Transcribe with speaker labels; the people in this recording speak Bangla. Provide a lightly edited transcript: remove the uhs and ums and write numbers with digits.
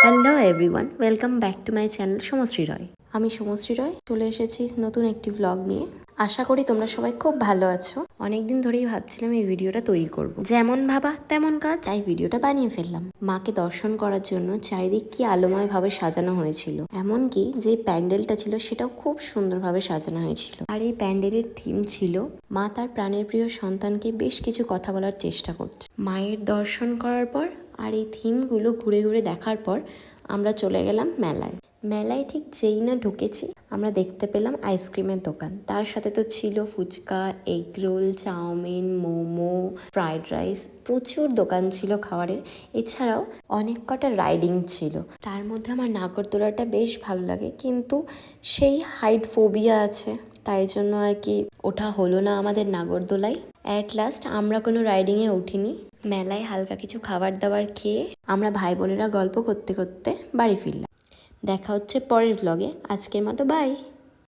Speaker 1: Hello everyone, welcome back to my channel Samashree Roy. আমি সমশ্রী রয় চলে এসেছি নতুন একটি ভ্লগ নিয়ে। আশা করি তোমরা সবাই খুব ভালো আছো। অনেকদিন ধরেই ভাবছিলাম এই ভিডিওটা তৈরি করব, যেমন ভাবা তেমন কাজ, তাই ভিডিওটা বানিয়ে ফেললাম। মাকে দর্শন করার জন্য চারিদিক কি আলোময় ভাবে সাজানো হয়েছিল, এমনকি যে প্যান্ডেলটা ছিল সেটাও খুব সুন্দরভাবে সাজানো হয়েছিল। আর এই প্যান্ডেলের থিম ছিল মা তার প্রাণের প্রিয় সন্তানকে বেশ কিছু কথা বলার চেষ্টা করছে। মায়ের দর্শন করার পর আর এই থিমগুলো ঘুরে ঘুরে দেখার পর আমরা চলে গেলাম মেলায়। মেলায় ঠিক যেই না ঢুকেছি আমরা দেখতে পেলাম আইসক্রিমের দোকান, তার সাথে তো ছিল phuchka, egg roll, chowmein, momo, fried rice, প্রচুর দোকান ছিল খাবারের। এছাড়াও অনেক কটা রাইডিং ছিল। তার মধ্যে আমার নাগরদোলাটা বেশ ভালো লাগে, কিন্তু সেই হাইট ফোবিয়া আছে, তাই জন্য আর কি ওঠা হলো না আমাদের নাগরদোলায়। অ্যাট লাস্ট আমরা কোনো রাইডিংয়ে উঠিনি। মেলায় হালকা কিছু খাবার দাবার খেয়ে আমরা ভাই বোনেরা গল্প করতে করতে বাড়ি ফিরলাম। দেখা হচ্ছে পরের ভ্লগে। আজকের মতো বাই।